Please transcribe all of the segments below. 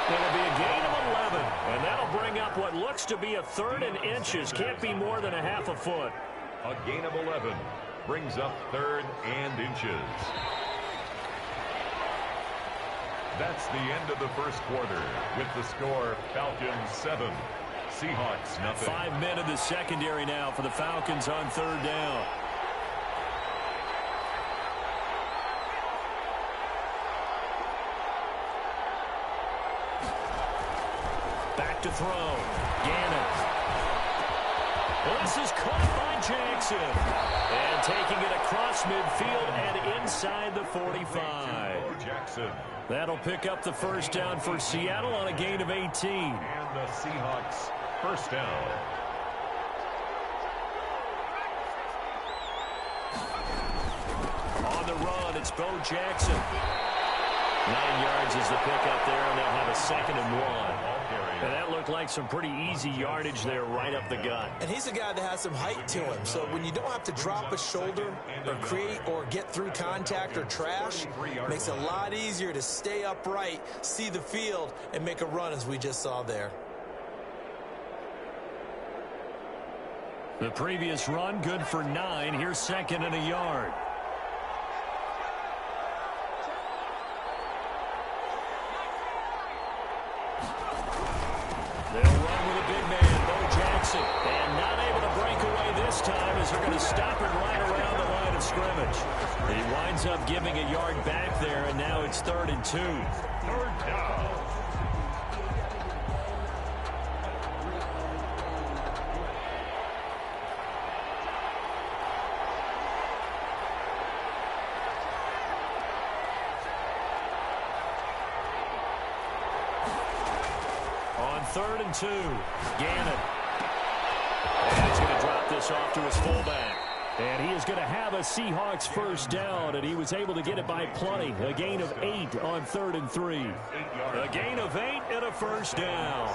It'll be a gain of 11, and that'll bring up what looks to be a 3rd and inches. Can't be more than a half a foot. A gain of 11 brings up 3rd and inches. That's the end of the first quarter with the score Falcons 7, Seahawks nothing. 5 men in the secondary now for the Falcons on 3rd down. Back to throw. Gannon. Well, this is caught by Jackson. And taking it across midfield and inside the 45. Jackson. That'll pick up the first down for Seattle on a gain of 18. And the Seahawks first down. On the run, it's Bo Jackson. 9 yards is the pickup there, and they'll have a 2nd and 1. And that looked like some pretty easy yardage there right up the gut. And he's a guy that has some height to him. So when you don't have to drop a shoulder or create or get through contact or trash, it makes it a lot easier to stay upright, see the field, and make a run as we just saw there. The previous run, good for 9. Here's 2nd and a yard. They'll run with a big man, Bo Jackson. And not able to break away this time as they're going to stop it right around the line of scrimmage. He winds up giving a yard back there, and now it's 3rd and 2. 3rd down. On 3rd and 2, Gannon. And he's going to drop this off to his fullback. And he is going to have a Seahawks first down, and he was able to get it by plenty. A gain of 8 on 3rd and 3. A gain of 8 and a first down.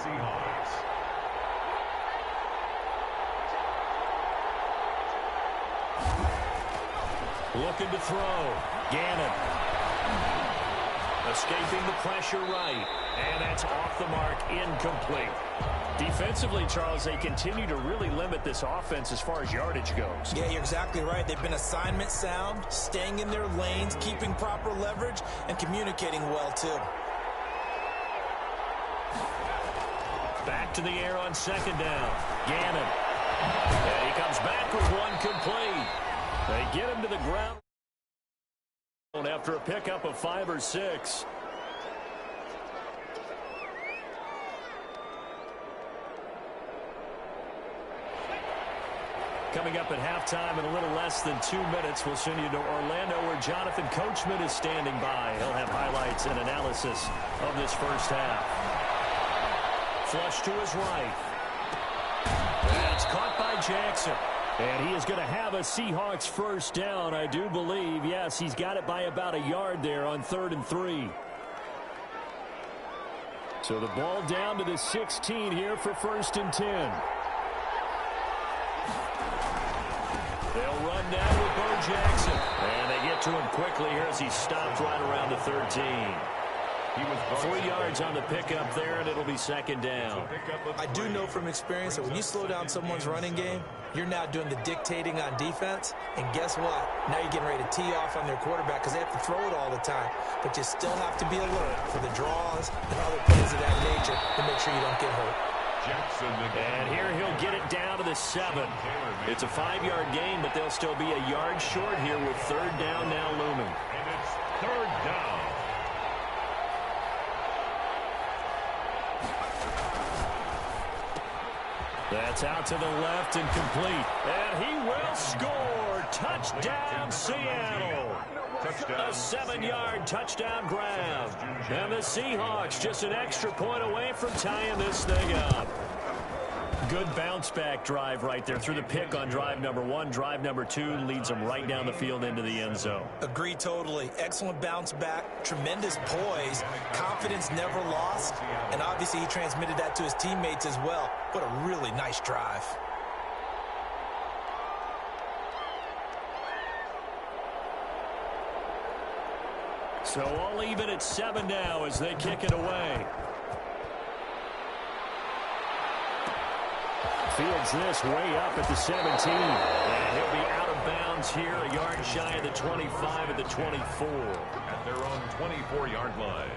Looking to throw. Gannon. Escaping the pressure right. And that's off the mark, incomplete. Defensively, Charles, they continue to really limit this offense as far as yardage goes. Yeah, you're exactly right. They've been assignment sound, staying in their lanes, keeping proper leverage, and communicating well, too. Back to the air on 2nd down. Gannon. And he comes back with one complete. They get him to the ground after a pickup of 5 or 6. Coming up at halftime in a little less than 2 minutes, we'll send you to Orlando where Jonathan Coachman is standing by. He'll have highlights and analysis of this first half. Flush to his right. That's caught by Jackson. And he is going to have a Seahawks first down, I do believe. Yes, he's got it by about a yard there on 3rd and 3. So the ball down to the 16 here for 1st and 10. They'll run down with Bo Jackson. And they get to him quickly here as he stopped right around the 13. He was 3 yards on the pickup there, and it'll be 2nd down. I do know from experience that when you slow down someone's running game, you're now doing the dictating on defense. And guess what? Now you're getting ready to tee off on their quarterback because they have to throw it all the time. But you still have to be alert for the draws and other plays of that nature to make sure you don't get hurt. And here he'll get it down to the 7. It's a 5-yard gain, but they'll still be a yard short here with 3rd down now looming. And it's 3rd down. That's out to the left and complete. And he will score. Touchdown, Seattle. A 7-yard touchdown grab. And the Seahawks just an extra point away from tying this thing up. Good bounce-back drive right there through the pick on drive number 1. Drive number 2 leads them right down the field into the end zone. Agree totally. Excellent bounce back, tremendous poise, confidence never lost, and obviously he transmitted that to his teammates as well. What a really nice drive. So all even at 7 now as they kick it away. Fields this way up at the 17. And he'll be out of bounds here, a yard shy of the 25 at the 24. At their own 24-yard line.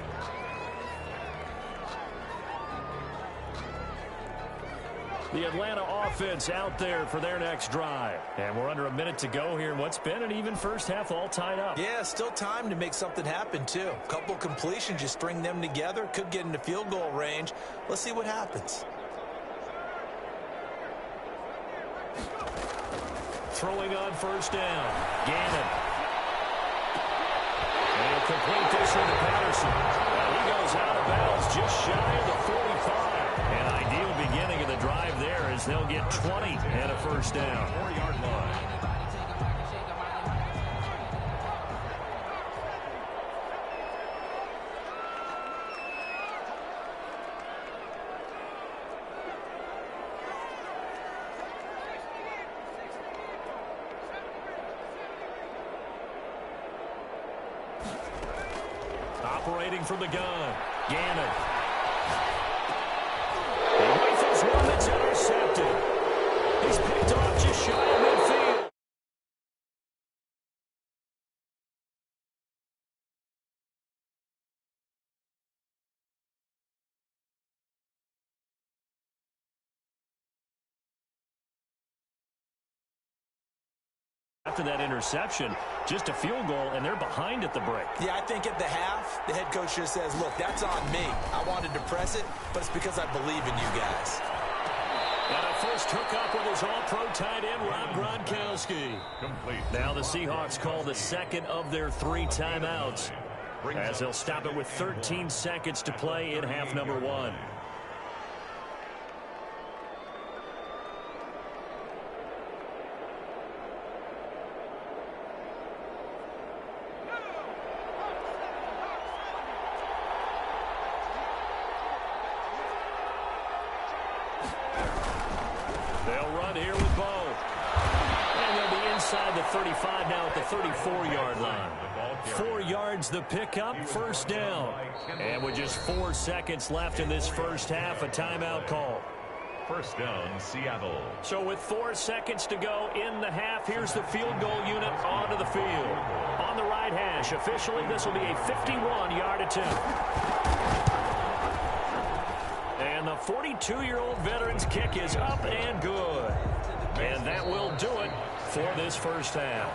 The Atlanta offense out there for their next drive. And we're under a minute to go here in what's been an even first half, all tied up. Yeah, still time to make something happen, too. A couple completions, just string them together. Could get into field goal range. Let's see what happens. Throwing on first down. Gannon. And he'll complete this one to Patterson. He goes out of bounds just shy of the 45. An ideal beginning of the drive there as they'll get 20 and a first down. 4-yard line. Operating from the gun. Gannon. He rifles one that's intercepted. He's picked off just shy of midfield. After that interception, just a field goal, and they're behind at the break. Yeah, I think at the half, the head coach just says, look, that's on me. I wanted to press it, but it's because I believe in you guys. And a first hookup with his all-pro tight end, Rob Gronkowski. Complete. Now the Seahawks call the second of their 3 timeouts, as they'll stop it with 13 seconds to play in half number 1. They'll run here with Bo. And they'll be inside the 35 now at the 34-yard line. 4 yards the pickup, first down. And with just 4 seconds left in this first half, a timeout call. First down, Seattle. So with 4 seconds to go in the half, here's the field goal unit onto the field. On the right hash, officially this will be a 51-yard attempt. And the 42-year-old veteran's kick is up and good. And that will do it for this first half.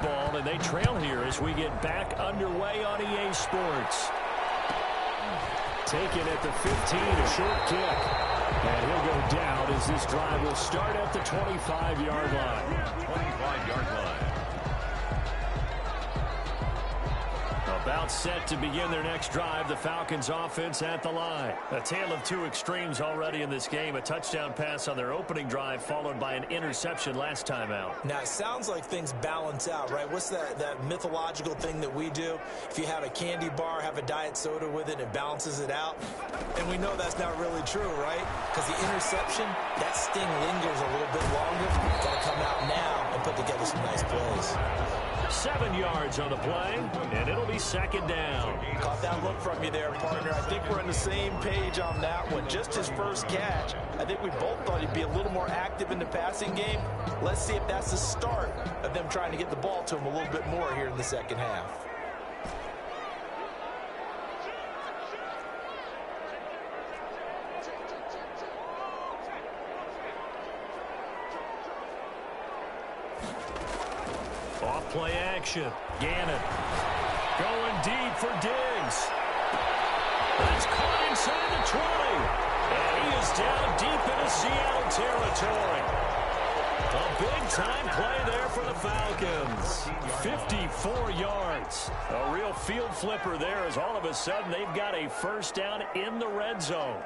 Ball, and they trail here as we get back underway on EA Sports. Taken at the 15, a short kick. And he'll go down as this drive will start at the 25-yard line. 25-yard line. About set to begin their next drive, the Falcons offense at the line. A tale of 2 extremes already in this game. A touchdown pass on their opening drive followed by an interception last time out. Now, it sounds like things balance out, right? What's that mythological thing that we do? If you have a candy bar, have a diet soda with it, it balances it out. And we know that's not really true, right? Because the interception, that sting lingers a little bit longer. Got to come out now and put together some nice plays. 7 yards on the play, and it'll be second down. Caught that look from you there, partner. I think we're on the same page on that one. Just his first catch. I think we both thought he'd be a little more active in the passing game. Let's see if that's the start of them trying to get the ball to him a little bit more here in the second half. Off-play action. Gannon going deep for Diggs. That's caught inside the 20. And he is down deep into Seattle territory. A big-time play there for the Falcons. 54 yards. A real field flipper there as all of a sudden they've got a first down in the red zone.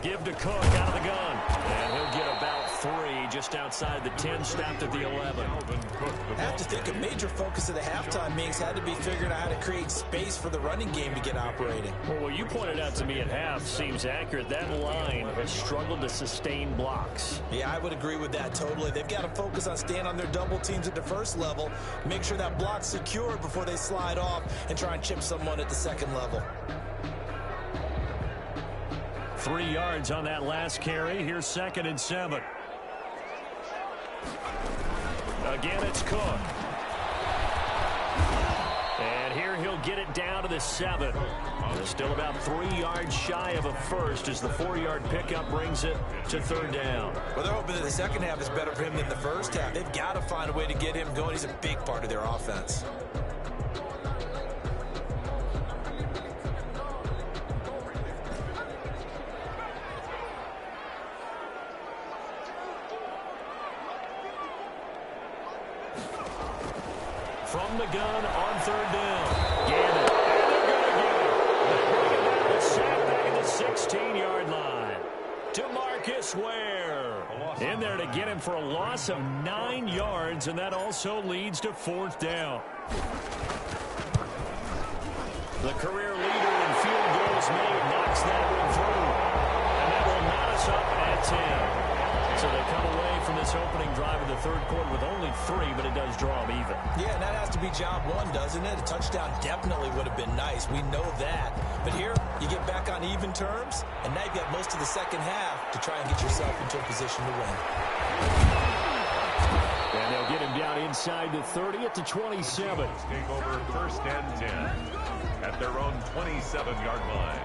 Give to Cook out of the gun. And he'll get about 3, just outside the 10, stopped at the 11. I have to think a major focus of the halftime meetings had to be figuring out how to create space for the running game to get operating. Well, what you pointed out to me at half seems accurate. That line has struggled to sustain blocks. Yeah, I would agree with that totally. They've got to focus on staying on their double teams at the first level, make sure that block's secure before they slide off and try and chip someone at the second level. 3 yards on that last carry. Here's 2nd and 7. Again, it's Cook. And here he'll get it down to the 7. They're still about 3 yards shy of a first as the 4-yard pickup brings it to 3rd down. Well, they're hoping that the second half is better for him than the first half. They've got to find a way to get him going. He's a big part of their offense. From the gun on 3rd down. Gannon. And they're going to get it. They bring it down to sack back at the 16-yard line. DeMarcus Ware in there to get him for a loss of 9 yards, and that also leads to 4th down. The career leader in field goals made knocks that one through. And that will knot us up at 10. So they come away from this opening drive in the 3rd quarter with only 3, but it does draw them even. Yeah, and that has to be job one, doesn't it? A touchdown definitely would have been nice. We know that. But here, you get back on even terms, and now you've got most of the second half to try and get yourself into a position to win. And they'll get him down inside the 30 at the 27. Take over 1st and 10 at their own 27-yard line.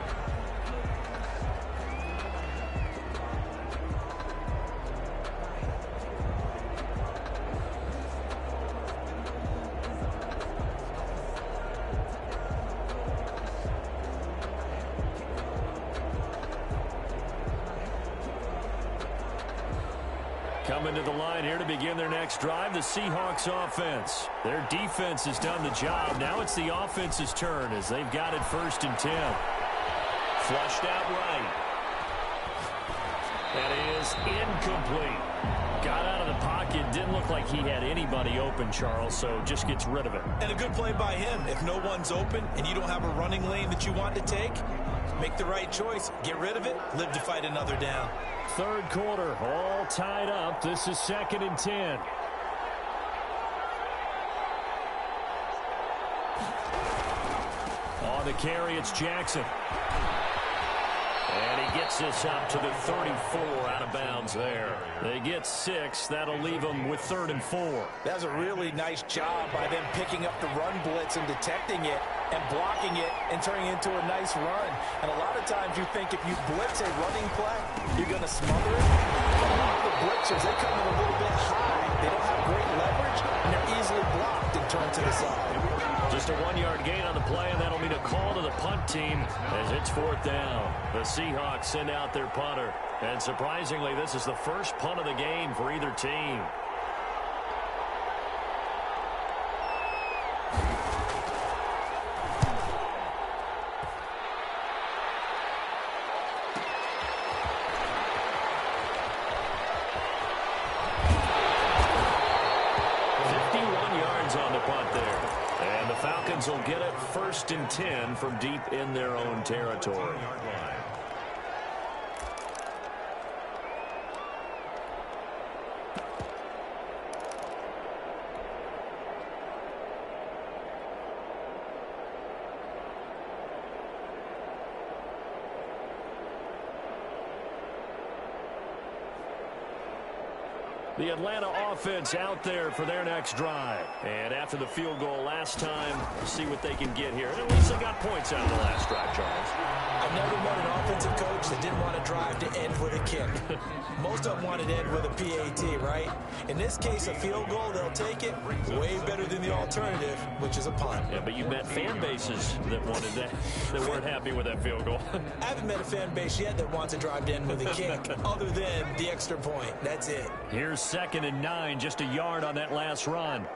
Coming to the line here to begin their next drive, the Seahawks offense. Their defense has done the job. Now it's the offense's turn as they've got it 1st and 10. Flushed out right. That is incomplete. Got out of the pocket. Didn't look like he had anybody open, Charles, so just gets rid of it. And a good play by him. If no one's open and you don't have a running lane that you want to take, make the right choice. Get rid of it. Live to fight another down. 3rd quarter, all tied up. This is 2nd and 10. On the carry, it's Jackson. And he gets this up to the 34 out of bounds there. They get 6. That'll leave them with 3rd and 4. That's a really nice job by them picking up the run blitz and detecting it and blocking it and turning it into a nice run. And a lot of times you think if you blitz a running play, you're going to smother it. But a lot of the blitzers, they come in a little bit high. They don't have great leverage, and they're easily blocked and turned to the side. Just a 1-yard gain on the play, and that'll mean a call to the punt team as it's 4th down. The Seahawks send out their punter. And surprisingly, this is the first punt of the game for either team. Will get it 1st and 10 from deep in their own territory. The Atlanta offense out there for their next drive. And after the field goal last time, see what they can get here. And at least they got points out of the last drive, Charles. I've never met an offensive coach that didn't want to drive to end with a kick. Most of them wanted to end with a PAT, right? In this case, a field goal, they'll take it. Way better than the alternative, which is a punt. Yeah, but you met fan bases that wanted that, that weren't happy with that field goal. I haven't met a fan base yet that wants to drive to end with a kick, other than the extra point. That's it. Here's 2nd and 9, just a yard on that last run.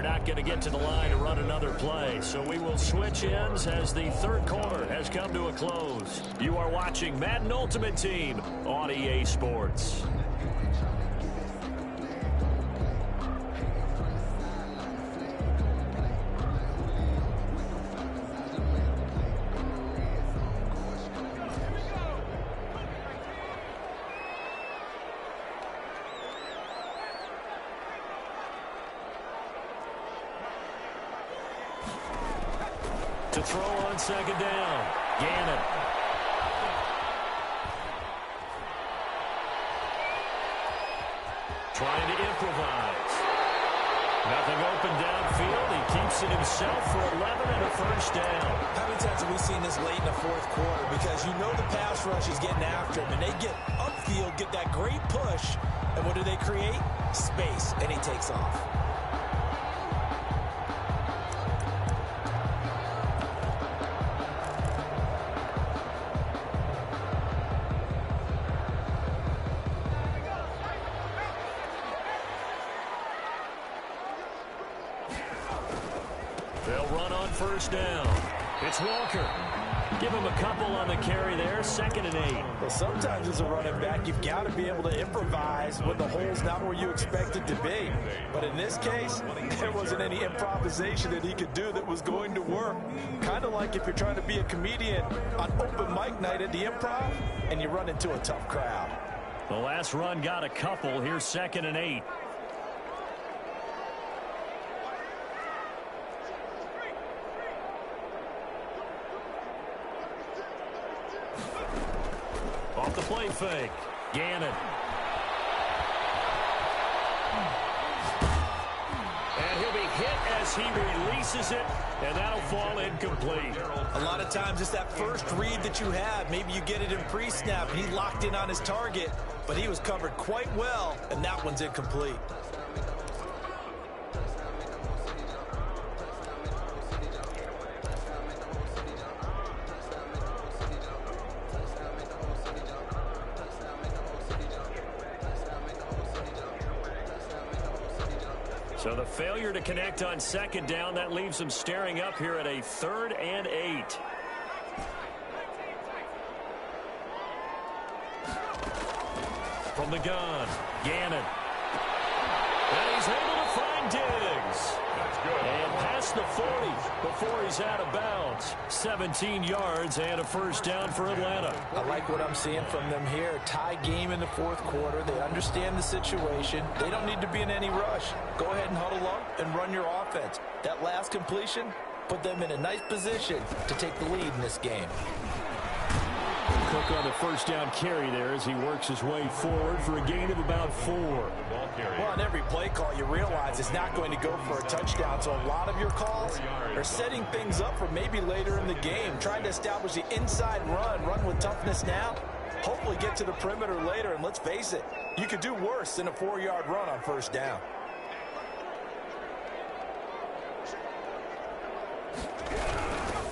They're not going to get to the line to run another play. So we will switch ends as the third quarter has come to a close. You are watching Madden Ultimate Team on EA Sports. To throw on second down, Gannon. Trying to improvise. Nothing open downfield. He keeps it himself for 11 and a first down. How many times have we seen this late in the fourth quarter? Because you know the pass rush is getting after him, and they get upfield, get that great push, and what do they create? Space, and he takes off. They'll run on first down. It's Walker. Give him a couple on the carry there. 2nd and 8. Well, sometimes as a running back, you've got to be able to improvise when the hole's not where you expect it to be. But in this case, there wasn't any improvisation that he could do that was going to work. Kind of like if you're trying to be a comedian on open mic night at the Improv and you run into a tough crowd. The last run got a couple. Here's 2nd and 8. Off the play fake. Gannon. And he'll be hit as he releases it, and that'll fall incomplete. A lot of times it's that first read that you have. Maybe you get it in pre-snap, and he locked in on his target, but he was covered quite well, and that one's incomplete. So the failure to connect on second down, that leaves them staring up here at a 3rd and 8. From the gun, Gannon. And he's able to find Diggs. That's good. And past the 40 before he's out of bounds. 17 yards and a first down for Atlanta. I like what I'm seeing from them here. Tie game in the fourth quarter. They understand the situation. They don't need to be in any rush. Go ahead and huddle up and run your offense. That last completion put them in a nice position to take the lead in this game. Cook on the first down carry there as he works his way forward for a gain of about 4. Well, on every play call, you realize it's not going to go for a touchdown, so a lot of your calls are setting things up for maybe later in the game, trying to establish the inside run with toughness now, hopefully get to the perimeter later, and let's face it, you could do worse than a 4-yard run on first down.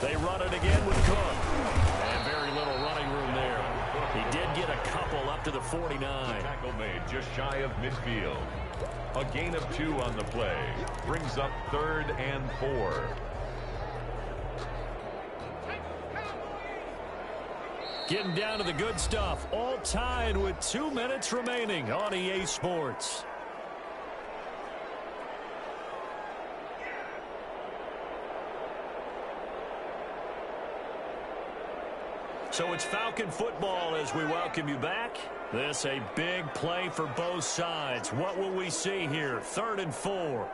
They run it again with Cook. And very little running room there. He did get a couple up to the 49. Tackle made just shy of midfield. A gain of 2 on the play. Brings up 3rd and 4. Getting down to the good stuff. All tied with 2 minutes remaining on EA Sports. So it's Falcon football as we welcome you back. This a big play for both sides. What will we see here? 3rd and 4.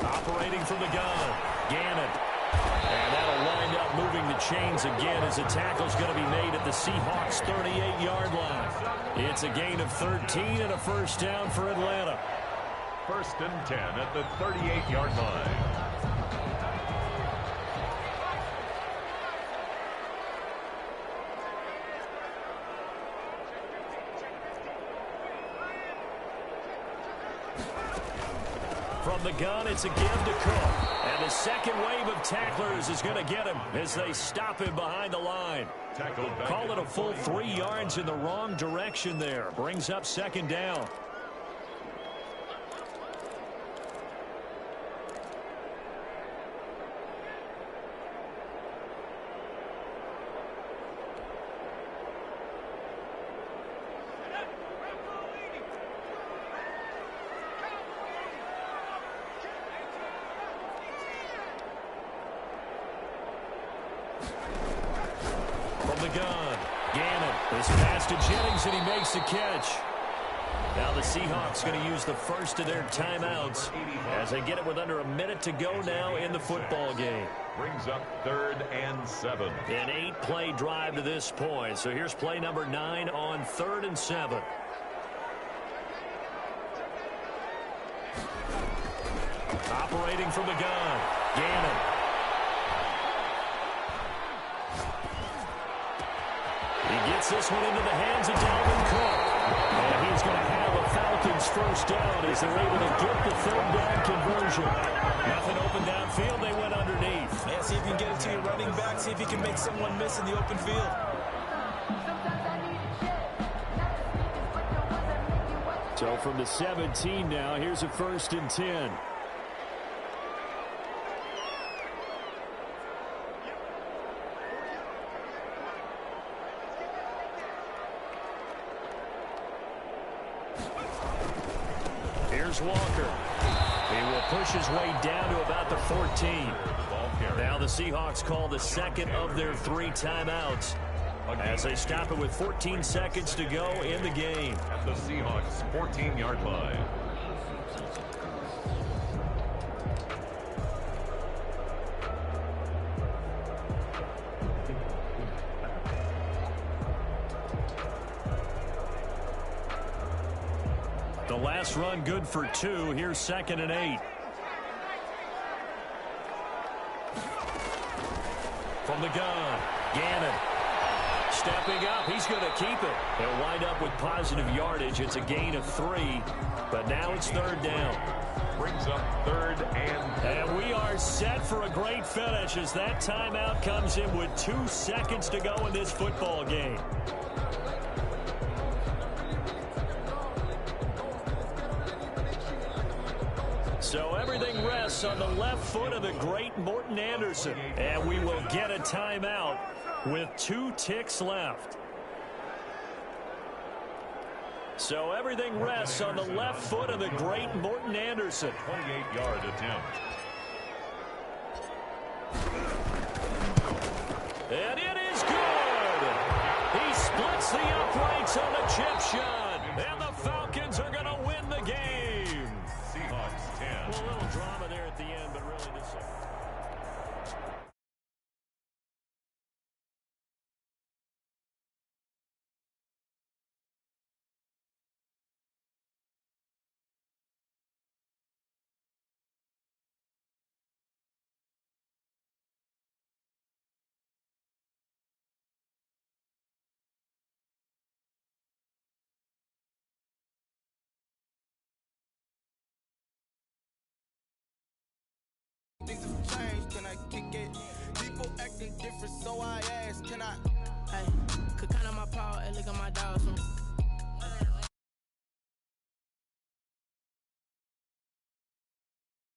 Operating from the gun. Gannon. And that'll wind up moving the chains again as the tackle's going to be made at the Seahawks' 38-yard line. It's a gain of 13 and a first down for Atlanta. 1st and 10 at the 38-yard line. From the gun, it's a give to Cook. And the second wave of tacklers is going to get him as they stop him behind the line. Call it a full 3 yards in the wrong direction there. Brings up 2nd down. gun. Gannon is pass to Jennings, and he makes the catch. Now the Seahawks going to use the first of their timeouts as they get it with under a minute to go now in the football game. Brings up 3rd and 7. An 8-play drive to this point. So here's play number 9 on 3rd and 7. Operating from the gun. Gannon. He gets this one into the hands of Dalvin Cook. And he's going to have a Falcons first down as they're able to get the 3rd down conversion. Nothing open downfield. They went underneath. Yeah, see if you can get it to your running back. See if you can make someone miss in the open field. So from the 17 now, here's a 1st and 10. Here's Walker. He will push his way down to about the 14. Now the Seahawks call the second of their 3 timeouts as they stop it with 14 seconds to go in the game. At the Seahawks 14-yard line. The last run good for 2. Here's 2nd and 8. From the gun, Gannon. Stepping up, he's going to keep it. He'll wind up with positive yardage. It's a gain of 3, but now it's 3rd down. Brings up 3rd and... And we are set for a great finish as that timeout comes in with 2 seconds to go in this football game. So everything rests on the left foot of the great Morton Anderson. And we will get a timeout with 2 ticks left. So everything rests on the left foot of the great Morton Anderson. 28-yard attempt. And it is good. He splits the uprights on the chip shot. And the Falcons are going to win the game. Seahawks 10. Well, a little drama there at the end, but really this. Things have changed, can I kick it? People acting different, so I asked, can I? Hey, could count on my power and look at my dogs.